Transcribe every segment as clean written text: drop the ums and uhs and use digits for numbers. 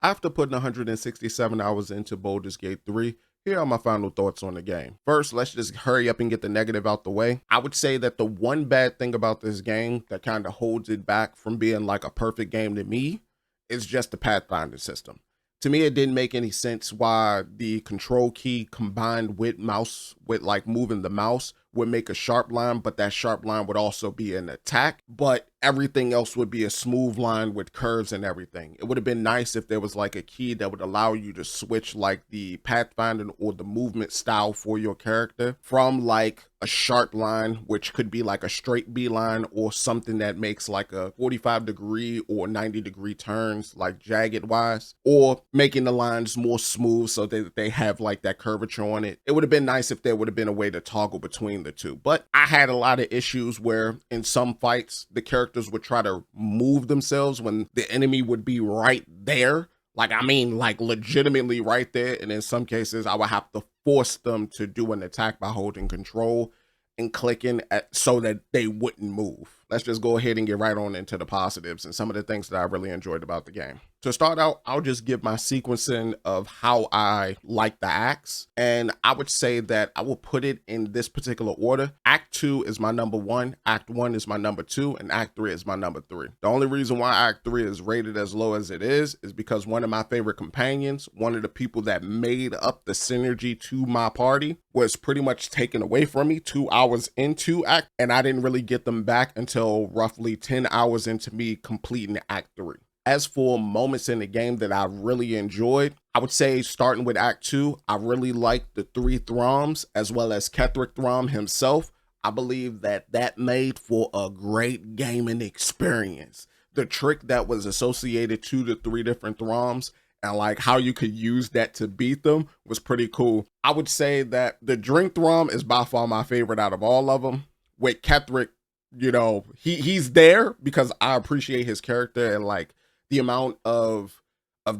After putting 167 hours into Baldur's Gate 3, here are my final thoughts on the game. First, let's just hurry up and get the negative out the way. I would say that the one bad thing about this game that kind of holds it back from being like a perfect game to me is just the pathfinding system. To me, it didn't make any sense why the control key combined with like moving the mouse would make a sharp line, but that sharp line would also be an attack, but everything else would be a smooth line with curves and everything. It would have been nice if there was like a key that would allow you to switch like the pathfinding or the movement style for your character from like a sharp line, which could be like a straight beeline, or something that makes like a 45-degree or 90-degree turns, like jagged wise, or making the lines more smooth so that they have like that curvature on it. It would have been nice if there would have been a way to toggle between the two, but I had a lot of issues where in some fights the characters would try to move themselves when the enemy would be right there. Like, I mean, like legitimately right there. And in some cases, I would have to force them to do an attack by holding control and clicking so that they wouldn't move. Let's just go ahead and get right on into the positives and some of the things that I really enjoyed about the game. To start out, I'll just give my sequencing of how I like the acts. And I would say that I will put it in this particular order. Act 2 is my number 1, Act 1 is my number 2, and Act 3 is my number 3. The only reason why Act 3 is rated as low as it is because one of my favorite companions, one of the people that made up the synergy to my party, was pretty much taken away from me 2 hours into Act, and I didn't really get them back until roughly 10 hours into me completing Act 3. As for moments in the game that I really enjoyed, I would say starting with Act 2, I really liked the 3 Throms as well as Ketheric Throm himself. I believe that that made for a great gaming experience. The trick that was associated to the 3 different Throms and like how you could use that to beat them was pretty cool. I would say that the Drink Throm is by far my favorite out of all of them. With Ketheric, you know, he's there because I appreciate his character and like the amount of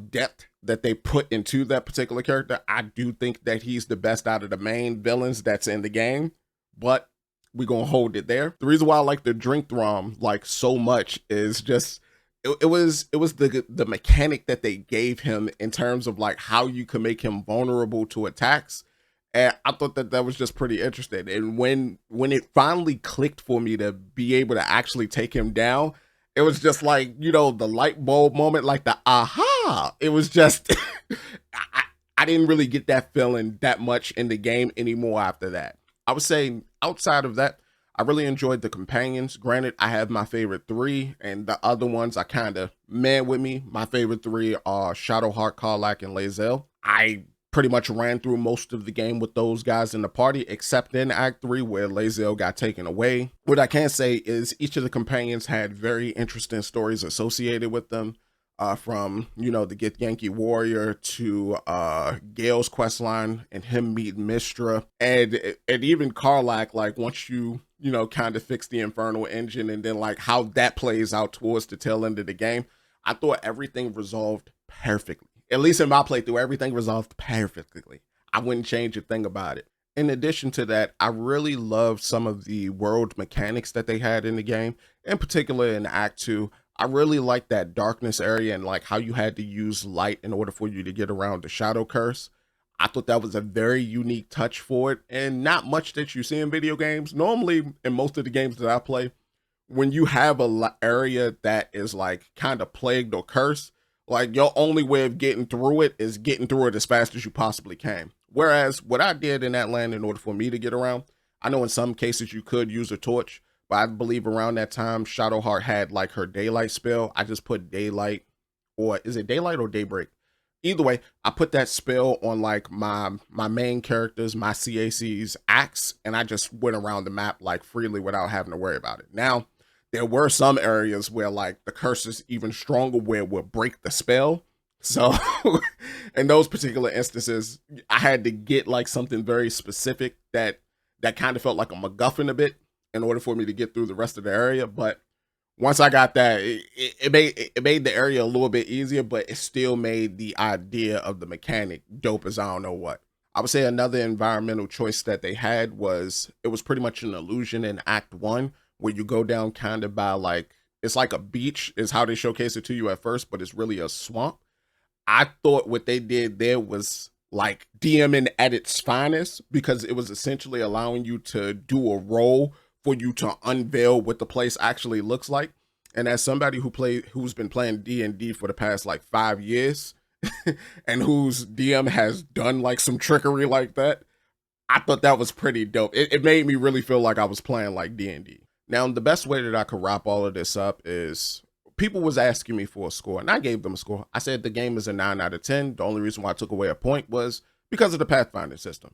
depth that they put into that particular character. I do think that he's the best out of the main villains that's in the game, but we're gonna hold it there. The reason why I like the Drink Throm like so much is just it was the mechanic that they gave him in terms of like how you could make him vulnerable to attacks. And I thought that that was just pretty interesting. And when it finally clicked for me to be able to actually take him down, it was just like, you know, the light bulb moment, like the aha. It was just, I didn't really get that feeling that much in the game anymore after that. I would say outside of that, I really enjoyed the companions. Granted, I have my favorite 3, and the other ones are kind of meh with me. My favorite 3 are Shadowheart, Karlach, and Lae'zel. I pretty much ran through most of the game with those guys in the party, except in Act 3 where Lae'zel got taken away. What I can say is each of the companions had very interesting stories associated with them, from, you know, the Githyanki warrior to Gale's questline and him meeting Mistra, and even Karlach, like once you know, kind of fix the Infernal engine and then like how that plays out towards the tail end of the game. I thought everything resolved perfectly. At least in my playthrough, everything resolved perfectly. I wouldn't change a thing about it. In addition to that, I really loved some of the world mechanics that they had in the game. In particular in Act 2, I really liked that darkness area and like how you had to use light in order for you to get around the shadow curse. I thought that was a very unique touch for it, and not much that you see in video games. Normally, in most of the games that I play, when you have a area that is like kind of plagued or cursed, like your only way of getting through it is getting through it as fast as you possibly can. Whereas what I did in that land in order for me to get around, I know in some cases you could use a torch, but I believe around that time Shadowheart had like her daylight spell. I just put daylight, or is it daylight or daybreak? Either way, I put that spell on like my main characters, my CAC's axe, and I just went around the map like freely without having to worry about it. Now, there were some areas where like the curse is even stronger where it would break the spell. So in those particular instances, I had to get like something very specific that kind of felt like a MacGuffin a bit in order for me to get through the rest of the area. But once I got that, it made the area a little bit easier, but it still made the idea of the mechanic dope as I don't know what. I would say another environmental choice that they had was, it was pretty much an illusion in Act 1 where you go down kind of by like, it's like a beach is how they showcase it to you at first, but it's really a swamp. I thought what they did there was like DMing at its finest, because it was essentially allowing you to do a role for you to unveil what the place actually looks like. And as somebody who's been playing D&D for the past like 5 years, and whose DM has done like some trickery like that, I thought that was pretty dope. It made me really feel like I was playing like D&D. Now, the best way that I could wrap all of this up is, people was asking me for a score, and I gave them a score. I said the game is a 9 out of 10. The only reason why I took away a point was because of the pathfinding system.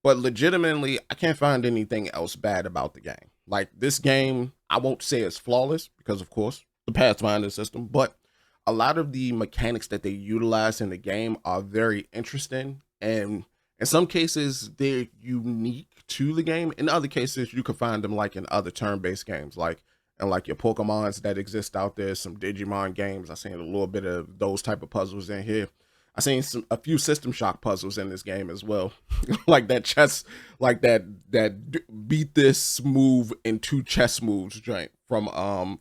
But legitimately, I can't find anything else bad about the game. Like, this game, I won't say it's flawless, because of course, the pathfinding system, but a lot of the mechanics that they utilize in the game are very interesting, and in some cases, they're unique to the game. In other cases, you could find them like in other turn-based games, like and like your Pokemons that exist out there, some Digimon games. I've seen a little bit of those type of puzzles in here. I've seen a few System Shock puzzles in this game as well, like that chess, like that beat this move in 2 chess moves joint from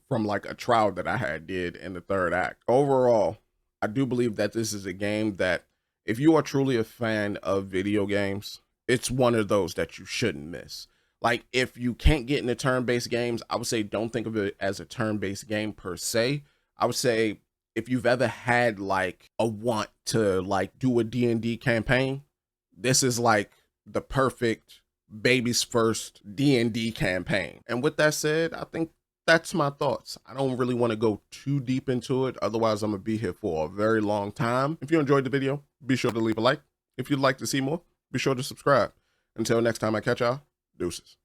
like a trial that I had did in the 3rd act. Overall, I do believe that this is a game that, if you are truly a fan of video games, it's one of those that you shouldn't miss. Like, if you can't get into turn-based games, I would say don't think of it as a turn-based game per se. I would say if you've ever had like a want to like do a D&D campaign, this is like the perfect baby's first D&D campaign. And with that said, I think that's my thoughts. I don't really want to go too deep into it, otherwise I'm gonna be here for a very long time. If you enjoyed the video, be sure to leave a like. If you'd like to see more, be sure to subscribe. Until next time I catch y'all, deuces.